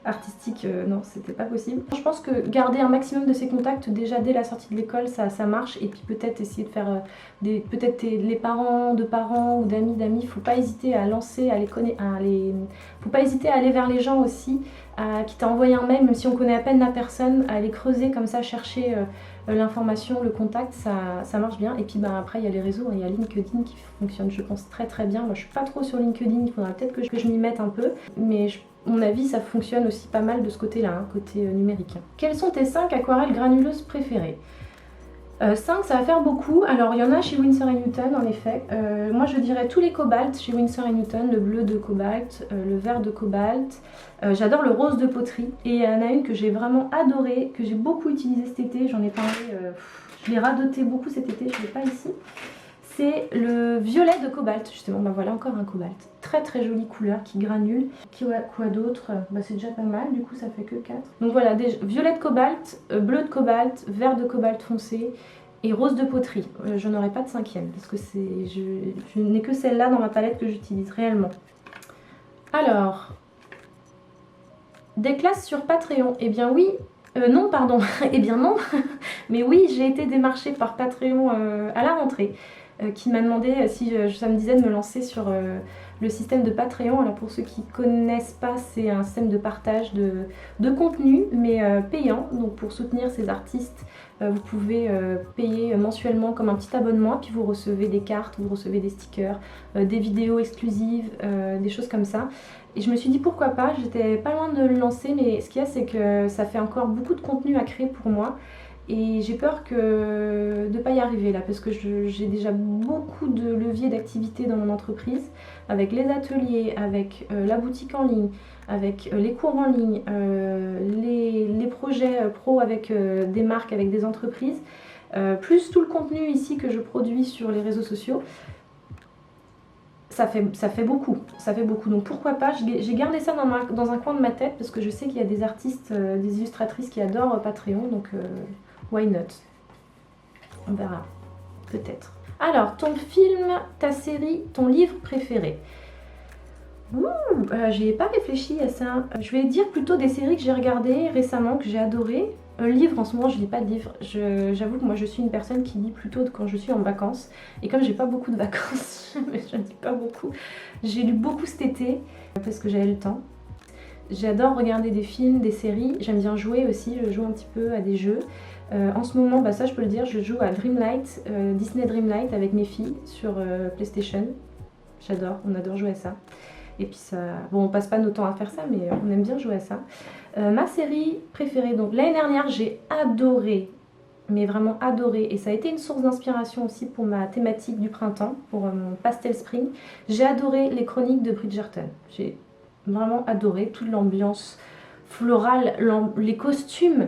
artistique, non, c'était pas possible. Je pense que garder un maximum de ses contacts déjà dès la sortie de l'école, ça marche. Et puis peut-être essayer de faire peut-être les parents de parents ou d'amis, faut pas hésiter à lancer, faut pas hésiter à aller vers les gens aussi, qui t'a envoyé un mail, même si on connaît à peine la personne, à aller creuser comme ça, chercher l'information, le contact, ça marche bien. Et puis après il y a les réseaux, il y a LinkedIn qui fonctionne je pense très bien. Moi je suis pas trop sur LinkedIn, il faudra peut-être que je m'y mette un peu, mais à mon avis ça fonctionne aussi pas mal de ce côté-là, hein, côté numérique. Quelles sont tes 5 aquarelles granuleuses préférées? 5 ça va faire beaucoup. Alors il y en a chez Winsor & Newton en effet. Moi je dirais tous les cobalts chez Winsor & Newton, le bleu de cobalt, le vert de cobalt. J'adore le rose de poterie. Et il y en a une que j'ai vraiment adorée, que j'ai beaucoup utilisée cet été, j'en ai parlé, je l'ai radoté beaucoup cet été, je ne l'ai pas ici. C'est le violet de cobalt justement, voilà encore un cobalt. Très jolie couleur qui granule. Quoi d'autre? C'est déjà pas mal, du coup ça fait que 4. Donc voilà, violet de cobalt, bleu de cobalt, vert de cobalt foncé et rose de poterie. Je n'aurai pas de 5e parce que je n'ai que celle-là dans ma palette que j'utilise réellement. Alors, des classes sur Patreon, eh bien oui, non pardon, eh bien non, mais oui j'ai été démarchée par Patreon à la rentrée. Qui m'a demandé si ça me disait de me lancer sur le système de Patreon. Alors pour ceux qui ne connaissent pas, c'est un système de partage de contenu, mais payant. Donc pour soutenir ces artistes, vous pouvez payer mensuellement comme un petit abonnement, puis vous recevez des cartes, vous recevez des stickers, des vidéos exclusives, des choses comme ça. Et je me suis dit pourquoi pas, j'étais pas loin de le lancer, mais ce qu'il y a c'est que ça fait encore beaucoup de contenu à créer pour moi. Et j'ai peur de ne pas y arriver là parce que j'ai déjà beaucoup de leviers d'activité dans mon entreprise avec les ateliers, avec la boutique en ligne, avec les cours en ligne, les projets pro avec des marques, avec des entreprises, plus tout le contenu ici que je produis sur les réseaux sociaux. Ça fait beaucoup. Donc pourquoi pas, j'ai gardé ça dans un coin de ma tête parce que je sais qu'il y a des artistes, des illustratrices qui adorent Patreon, donc why not? On verra, peut-être. Alors, ton film, ta série, ton livre préféré? J'y ai pas réfléchi à ça. Je vais dire plutôt des séries que j'ai regardées récemment, que j'ai adorées. Livre, en ce moment je lis pas de livres. J'avoue que moi je suis une personne qui lit plutôt quand je suis en vacances. Et comme j'ai pas beaucoup de vacances, je ne lis pas beaucoup. J'ai lu beaucoup cet été parce que j'avais le temps. J'adore regarder des films, des séries. J'aime bien jouer aussi, je joue un petit peu à des jeux. En ce moment, ça je peux le dire, je joue à Dreamlight, Disney Dreamlight avec mes filles sur PlayStation. J'adore, on adore jouer à ça. Et puis ça, bon on passe pas nos temps à faire ça, mais on aime bien jouer à ça. Ma série préférée, donc l'année dernière j'ai adoré, mais vraiment adoré, et ça a été une source d'inspiration aussi pour ma thématique du printemps, pour mon Pastel Spring. J'ai adoré les chroniques de Bridgerton, j'ai vraiment adoré toute l'ambiance florale, les costumes,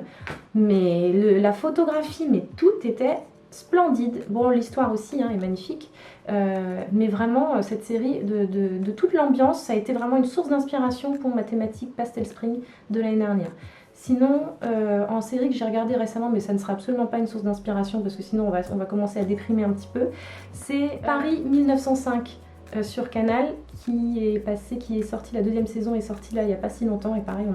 mais la photographie, mais tout était splendide. Bon, l'histoire aussi est magnifique, mais vraiment cette série, de toute l'ambiance, ça a été vraiment une source d'inspiration pour ma thématique Pastel Spring de l'année dernière. Sinon, en série que j'ai regardée récemment, mais ça ne sera absolument pas une source d'inspiration parce que sinon on va commencer à déprimer un petit peu, c'est Paris 1905 sur Canal qui est sorti, la 2e saison est sortie là il n'y a pas si longtemps, et pareil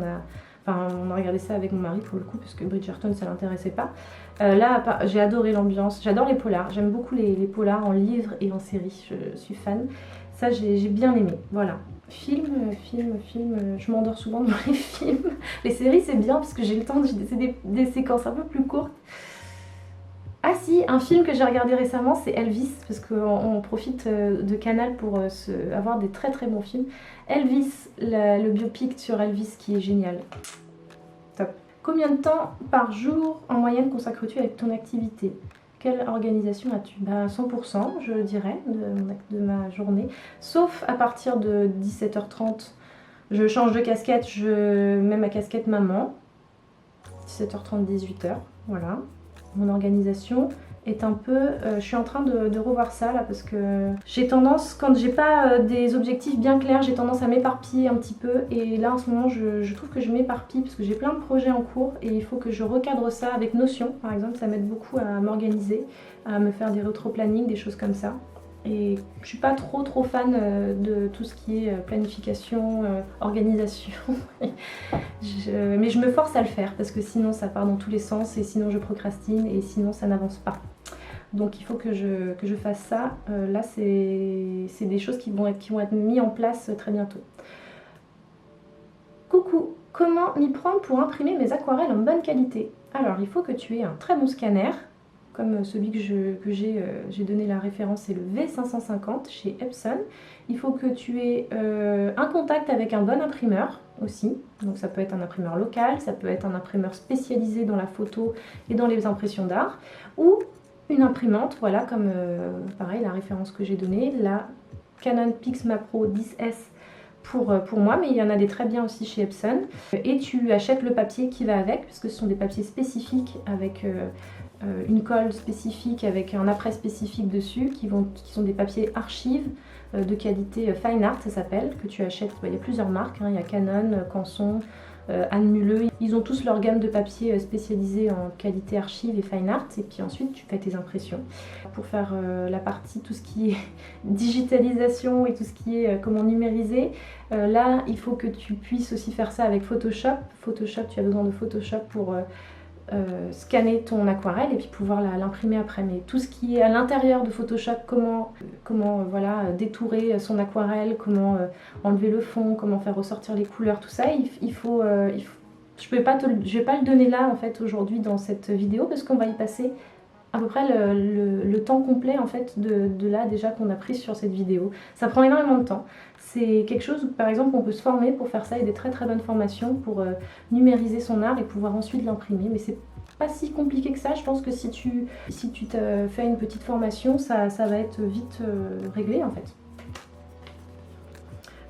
on a regardé ça avec mon mari pour le coup parce que Bridgerton ça l'intéressait pas. Là j'ai adoré l'ambiance, j'adore les polars, j'aime beaucoup les polars en livre et en série, je suis fan. Ça j'ai bien aimé, voilà. Film, je m'endors souvent dans les films. Les séries c'est bien parce que j'ai le temps, c'est des séquences un peu plus courtes. Ah si, un film que j'ai regardé récemment c'est Elvis, parce qu'on profite de Canal pour avoir des très bons films. Elvis, le biopic sur Elvis qui est génial. Top. Combien de temps par jour en moyenne consacres-tu avec ton activité? Quelle organisation as-tu? 100% je dirais de ma journée, sauf à partir de 17h30. Je change de casquette, je mets ma casquette maman. 17h30, 18h, voilà. Mon organisation est un peu... je suis en train de revoir ça là parce que j'ai tendance, quand j'ai pas des objectifs bien clairs, j'ai tendance à m'éparpiller un petit peu, et là en ce moment je trouve que je m'éparpille parce que j'ai plein de projets en cours et il faut que je recadre ça avec Notion par exemple, ça m'aide beaucoup à m'organiser, à me faire des rétro-planning, des choses comme ça. Et je suis pas trop fan de tout ce qui est planification, organisation Mais je me force à le faire parce que sinon ça part dans tous les sens et sinon je procrastine et sinon ça n'avance pas. Donc il faut que je fasse ça. Là c'est des choses qui vont être mises en place très bientôt. Coucou, comment m'y prendre pour imprimer mes aquarelles en bonne qualité? Alors il faut que tu aies un très bon scanner, comme celui que j'ai donné la référence, c'est le V550 chez Epson. Il faut que tu aies un contact avec un bon imprimeur aussi. Donc ça peut être un imprimeur local, ça peut être un imprimeur spécialisé dans la photo et dans les impressions d'art, ou une imprimante, voilà, comme pareil la référence que j'ai donnée, la Canon PIXMA Pro 10S pour moi, mais il y en a des très bien aussi chez Epson. Et tu achètes le papier qui va avec, parce que ce sont des papiers spécifiques avec une colle spécifique, avec un après spécifique dessus, qui sont des papiers archives de qualité fine art, ça s'appelle, que tu achètes. Il y a plusieurs marques, hein, il y a Canon, Canson, Anne Muleux. Ils ont tous leur gamme de papiers spécialisés en qualité archive et fine art, et puis ensuite tu fais tes impressions. Pour faire la partie, tout ce qui est digitalisation et tout ce qui est comment numériser, là il faut que tu puisses aussi faire ça avec Photoshop. Photoshop, tu as besoin de Photoshop pour scanner ton aquarelle et puis pouvoir l'imprimer après. Mais tout ce qui est à l'intérieur de Photoshop, comment voilà, détourer son aquarelle, comment enlever le fond, comment faire ressortir les couleurs, tout ça, je vais pas le donner là en fait aujourd'hui dans cette vidéo parce qu'on va y passer à peu près le temps complet en fait de là déjà qu'on a pris sur cette vidéo. Ça prend énormément de temps. C'est quelque chose où par exemple on peut se former pour faire ça et des très bonnes formations pour numériser son art et pouvoir ensuite l'imprimer. Mais c'est pas si compliqué que ça. Je pense que si tu te fais une petite formation, ça va être vite réglé en fait.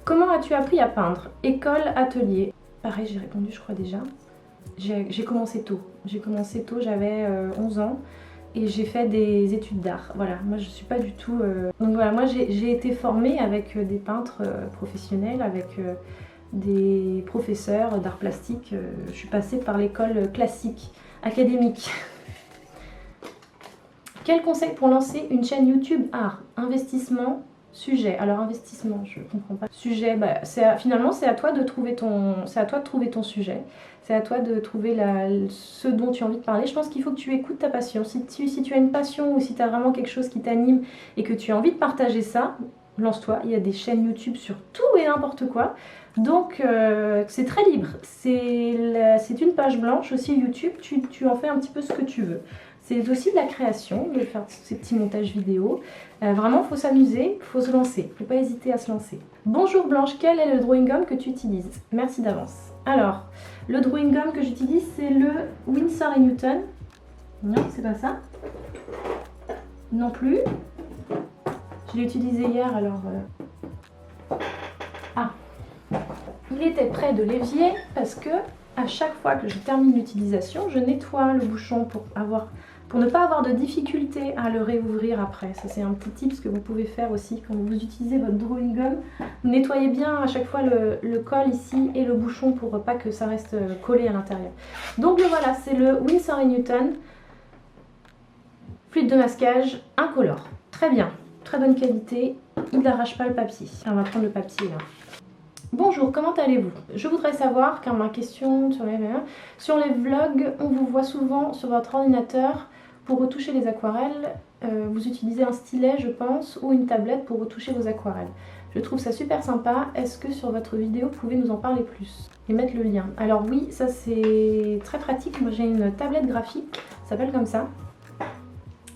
Comment as-tu appris à peindre? École, atelier? Pareil, j'ai répondu je crois déjà. J'ai commencé tôt. J'avais 11 ans. Et j'ai fait des études d'art. Voilà, moi je suis pas du tout... Donc voilà, moi j'ai été formée avec des peintres professionnels, avec des professeurs d'art plastique. Je suis passée par l'école classique, académique. Quel conseil pour lancer une chaîne YouTube art? Investissement, sujet. Alors investissement, je comprends pas. Sujet, bah, finalement c'est à toi de trouver ton sujet. C'est à toi de trouver ce dont tu as envie de parler. Je pense qu'il faut que tu écoutes ta passion. Si tu as une passion ou si tu as vraiment quelque chose qui t'anime et que tu as envie de partager ça, lance-toi. Il y a des chaînes YouTube sur tout et n'importe quoi. Donc c'est très libre. C'est une page blanche aussi YouTube. Tu en fais un petit peu ce que tu veux. C'est aussi de la création, de faire ces petits montages vidéo. Vraiment, il faut s'amuser, il faut se lancer. Il ne faut pas hésiter à se lancer. Bonjour Blanche, quel est le drawing gum que tu utilises? Merci d'avance. Alors, le drawing gum que j'utilise, c'est le Winsor & Newton. Non, c'est pas ça. Non plus. Je l'ai utilisé hier, alors... Ah. Il était près de l'évier parce que à chaque fois que je termine l'utilisation, je nettoie le bouchon pour ne pas avoir de difficulté à le réouvrir après. Ça c'est un petit tip que vous pouvez faire aussi quand vous utilisez votre drawing gum. Nettoyez bien à chaque fois le col ici et le bouchon pour pas que ça reste collé à l'intérieur. Donc voilà, c'est le Winsor & Newton fluide de masquage incolore. Très bien, très bonne qualité, il n'arrache pas le papier. Alors, on va prendre le papier là. Bonjour, comment allez-vous? Je voudrais savoir, car ma question sur les vlogs, on vous voit souvent sur votre ordinateur pour retoucher les aquarelles. Vous utilisez un stylet, je pense, ou une tablette pour retoucher vos aquarelles. Je trouve ça super sympa. Est-ce que sur votre vidéo, vous pouvez nous en parler plus et mettre le lien? Alors oui, ça c'est très pratique. Moi j'ai une tablette graphique, ça s'appelle comme ça.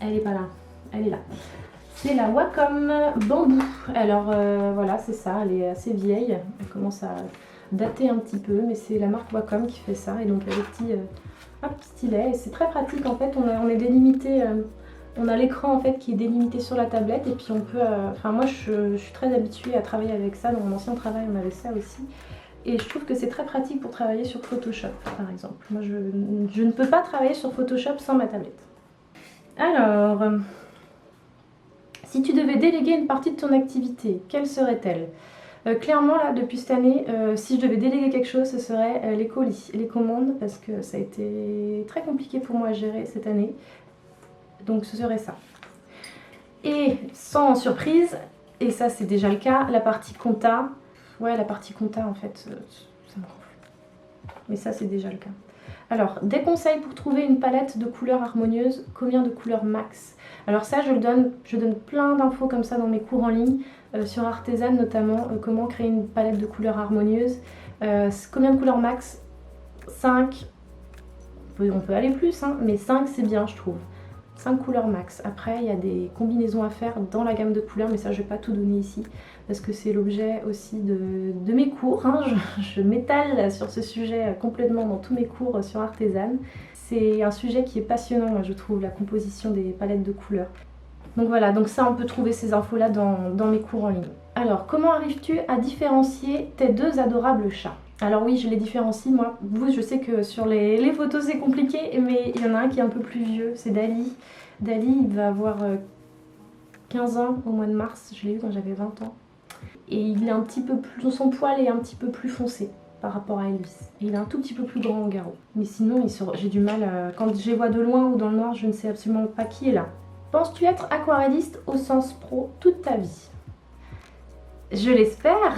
Elle est pas là, elle est là. C'est la Wacom Bamboo. Alors voilà, c'est ça, elle est assez vieille. Elle commence à dater un petit peu, mais c'est la marque Wacom qui fait ça. Et donc il y a des petits stylets. Et c'est très pratique en fait, on est délimité. On a l'écran en fait qui est délimité sur la tablette. Et puis on peut... Enfin moi je suis très habituée à travailler avec ça. Dans mon ancien travail on avait ça aussi. Et je trouve que c'est très pratique pour travailler sur Photoshop par exemple. Moi je ne peux pas travailler sur Photoshop sans ma tablette. Alors... Si tu devais déléguer une partie de ton activité, quelle serait-elle? Clairement, là, depuis cette année, si je devais déléguer quelque chose, ce serait les colis, les commandes, parce que ça a été très compliqué pour moi à gérer cette année. Donc ce serait ça. Et sans surprise, et ça c'est déjà le cas, la partie compta. Ouais, la partie compta en fait, ça me gonfle. mais ça c'est déjà le cas. Alors, des conseils pour trouver une palette de couleurs harmonieuses, combien de couleurs max? Alors ça, je donne plein d'infos comme ça dans mes cours en ligne, sur Artezan notamment, comment créer une palette de couleurs harmonieuses. Combien de couleurs max? 5, on peut aller plus, hein, mais 5 c'est bien je trouve. 5 couleurs max. Après, il y a des combinaisons à faire dans la gamme de couleurs, mais ça je vais pas tout donner ici, parce que c'est l'objet aussi de mes cours, hein. Je m'étale sur ce sujet complètement dans tous mes cours sur Artezan. C'est un sujet qui est passionnant, moi je trouve, la composition des palettes de couleurs. Donc voilà, donc ça on peut trouver ces infos là dans mes cours en ligne. Alors, comment arrives-tu à différencier tes deux adorables chats? Alors oui, je les différencie, moi. Vous, je sais que sur les photos c'est compliqué, mais il y en a un qui est un peu plus vieux, c'est Dali. Dali, il va avoir 15 ans au mois de mars, je l'ai eu quand j'avais 20 ans. Et il est un petit peu plus, son poil est un petit peu plus foncé par rapport à Elvis. Et il est un tout petit peu plus grand en garrot. Mais sinon, j'ai du mal, quand je les vois de loin ou dans le noir, je ne sais absolument pas qui est là. Penses-tu être aquarelliste au sens pro toute ta vie? Je l'espère,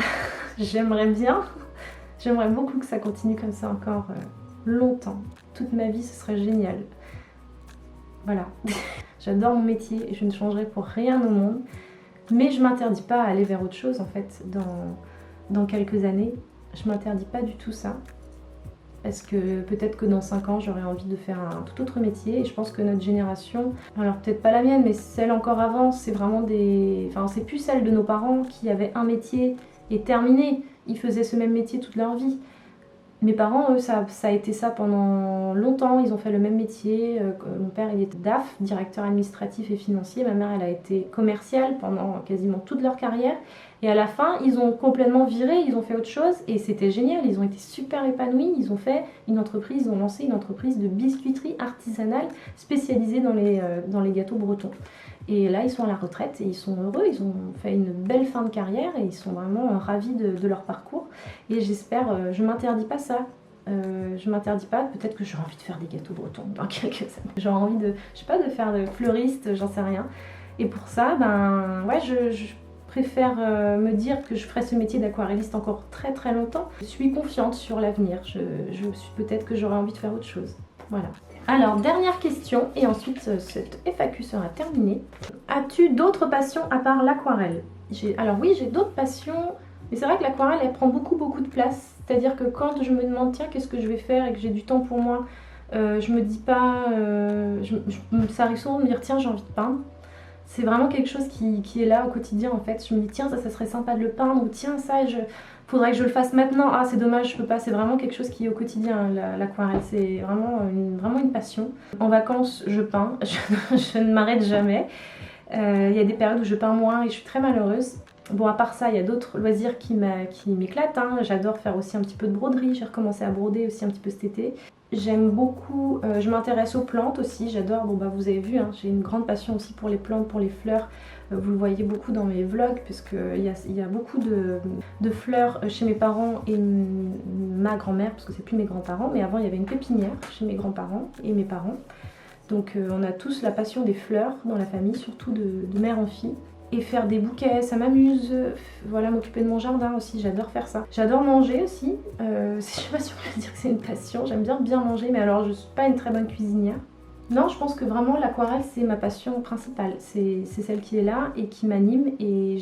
j'aimerais bien. J'aimerais beaucoup que ça continue comme ça encore longtemps. Toute ma vie, ce serait génial. Voilà. J'adore mon métier et je ne changerai pour rien au monde. Mais je m'interdis pas à aller vers autre chose en fait dans quelques années. Je m'interdis pas du tout ça. Parce que peut-être que dans 5 ans, j'aurai envie de faire un tout autre métier. Et je pense que notre génération, alors peut-être pas la mienne, mais celle encore avant, c'est vraiment des... Enfin, c'est plus celle de nos parents qui avaient un métier et terminé. Ils faisaient ce même métier toute leur vie. Mes parents, eux, ça a été ça pendant longtemps. Ils ont fait le même métier. Mon père, il était DAF, directeur administratif et financier. Ma mère, elle a été commerciale pendant quasiment toute leur carrière. Et à la fin, ils ont complètement viré, ils ont fait autre chose. Et c'était génial, ils ont été super épanouis. Ils ont fait une entreprise, ils ont lancé une entreprise de biscuiterie artisanale spécialisée dans les gâteaux bretons. Et là, ils sont à la retraite et ils sont heureux, ils ont fait une belle fin de carrière et ils sont vraiment ravis de leur parcours. Et j'espère, je m'interdis pas ça. Je m'interdis pas, peut-être que j'aurai envie de faire des gâteaux bretons dans quelques années. J'aurai envie de, je sais pas, de faire de fleuriste, j'en sais rien. Et pour ça, ben ouais, je préfère me dire que je ferai ce métier d'aquarelliste encore très très longtemps. Je suis confiante sur l'avenir, peut-être que j'aurai envie de faire autre chose. Voilà. Alors, dernière question, et ensuite cette FAQ sera terminée. As-tu d'autres passions à part l'aquarelle? Alors oui, j'ai d'autres passions, mais c'est vrai que l'aquarelle, elle prend beaucoup de place. C'est-à-dire que quand je me demande, tiens, qu'est-ce que je vais faire et que j'ai du temps pour moi, je me dis pas... ça arrive souvent de me dire, tiens, j'ai envie de peindre. C'est vraiment quelque chose qui est là au quotidien en fait. Je me dis, tiens, ça serait sympa de le peindre, ou tiens, ça, faudrait que je le fasse maintenant. Ah, c'est dommage, je peux pas. C'est vraiment quelque chose qui est au quotidien, l'aquarelle. C'est vraiment une passion. En vacances, je peins. Je ne m'arrête jamais. Il y a des périodes où je peins moins et je suis très malheureuse. Bon, à part ça, il y a d'autres loisirs qui m'éclatent, hein. J'adore faire aussi un petit peu de broderie. J'ai recommencé à broder aussi un petit peu cet été. J'aime beaucoup, je m'intéresse aux plantes aussi, j'adore, bon bah vous avez vu, hein, j'ai une grande passion aussi pour les plantes, pour les fleurs. Vous le voyez beaucoup dans mes vlogs, puisqu'il y a beaucoup de fleurs chez mes parents et ma grand-mère, parce que c'est plus mes grands-parents, mais avant il y avait une pépinière chez mes grands-parents et mes parents. Donc on a tous la passion des fleurs dans la famille, surtout de mère en fille. Et faire des bouquets, ça m'amuse. Voilà, m'occuper de mon jardin aussi, j'adore faire ça. J'adore manger aussi. Je sais pas si on peut dire que c'est une passion. J'aime bien manger, mais alors je suis pas une très bonne cuisinière. Non, je pense que vraiment l'aquarelle c'est ma passion principale. C'est celle qui est là et qui m'anime. Et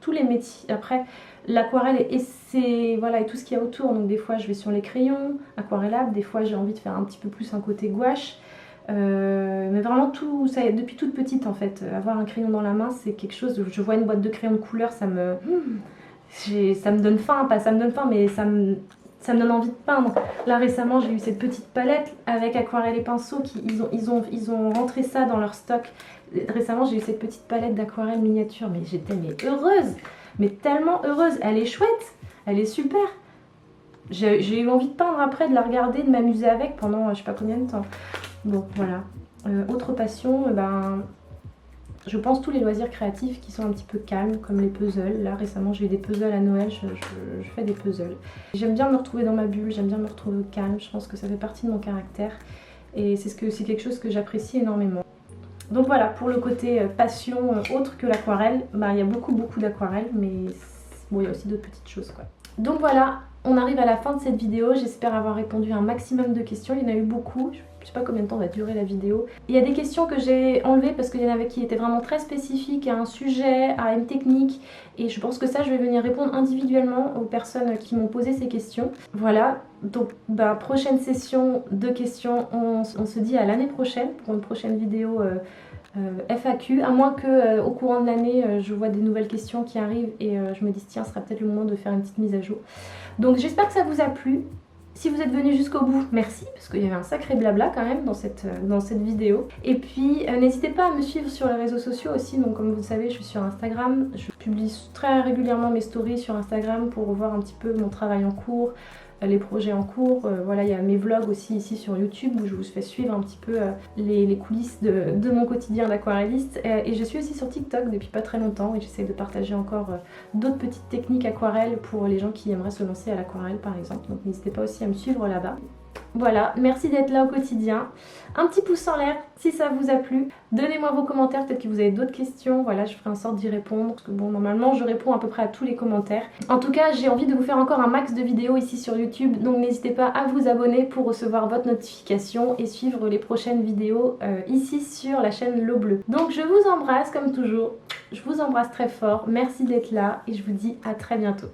tous les métiers. Après, l'aquarelle et tout ce qu'il y a autour. Donc des fois je vais sur les crayons aquarellables, des fois j'ai envie de faire un petit peu plus un côté gouache. Mais vraiment tout, ça, depuis toute petite en fait, avoir un crayon dans la main c'est quelque chose, je vois une boîte de crayons de couleur, ça me donne faim, pas ça me donne faim mais ça me donne envie de peindre. Là récemment j'ai eu cette petite palette avec aquarelle et pinceau, ils ont rentré ça dans leur stock. Récemment j'ai eu cette petite palette d'aquarelle miniature, mais j'étais heureuse, mais tellement heureuse, elle est chouette, elle est super. J'ai eu envie de peindre après, de la regarder, de m'amuser avec pendant je sais pas combien de temps. Bon voilà, autre passion, je pense tous les loisirs créatifs qui sont un petit peu calmes, comme les puzzles. Là récemment j'ai eu des puzzles à Noël, je fais des puzzles. J'aime bien me retrouver dans ma bulle, j'aime bien me retrouver au calme, je pense que ça fait partie de mon caractère. Et c'est quelque chose que j'apprécie énormément. Donc voilà, pour le côté passion autre que l'aquarelle, il y a beaucoup d'aquarelle, mais bon, il y a aussi d'autres petites choses quoi. Donc voilà, On arrive à la fin de cette vidéo, j'espère avoir répondu à un maximum de questions, il y en a eu beaucoup. Je sais pas combien de temps va durer la vidéo. Il y a des questions que j'ai enlevées parce qu'il y en avait qui étaient vraiment très spécifiques à un sujet, à une technique. Et je pense que ça, je vais venir répondre individuellement aux personnes qui m'ont posé ces questions. Voilà, donc prochaine session de questions. On se dit à l'année prochaine pour une prochaine vidéo FAQ. À moins que au courant de l'année, je vois des nouvelles questions qui arrivent et je me dis tiens, ce sera peut-être le moment de faire une petite mise à jour. Donc j'espère que ça vous a plu. Si vous êtes venu jusqu'au bout, merci, parce qu'il y avait un sacré blabla quand même dans cette vidéo. Et puis n'hésitez pas à me suivre sur les réseaux sociaux aussi, donc comme vous le savez, je suis sur Instagram. Je publie très régulièrement mes stories sur Instagram pour voir un petit peu mon travail en cours, les projets en cours. Voilà, il y a mes vlogs aussi ici sur YouTube où je vous fais suivre un petit peu les coulisses de mon quotidien d'aquarelliste. Et je suis aussi sur TikTok depuis pas très longtemps et j'essaie de partager encore d'autres petites techniques aquarelles pour les gens qui aimeraient se lancer à l'aquarelle par exemple. Donc n'hésitez pas aussi à me suivre là-bas. Voilà, merci d'être là au quotidien. Un petit pouce en l'air si ça vous a plu. Donnez-moi vos commentaires, peut-être que vous avez d'autres questions. Voilà, je ferai en sorte d'y répondre. Parce que bon, normalement, je réponds à peu près à tous les commentaires. En tout cas, j'ai envie de vous faire encore un max de vidéos ici sur YouTube. Donc n'hésitez pas à vous abonner pour recevoir votre notification et suivre les prochaines vidéos ici sur la chaîne L'Eau Bleue. Donc je vous embrasse comme toujours. Je vous embrasse très fort. Merci d'être là et je vous dis à très bientôt.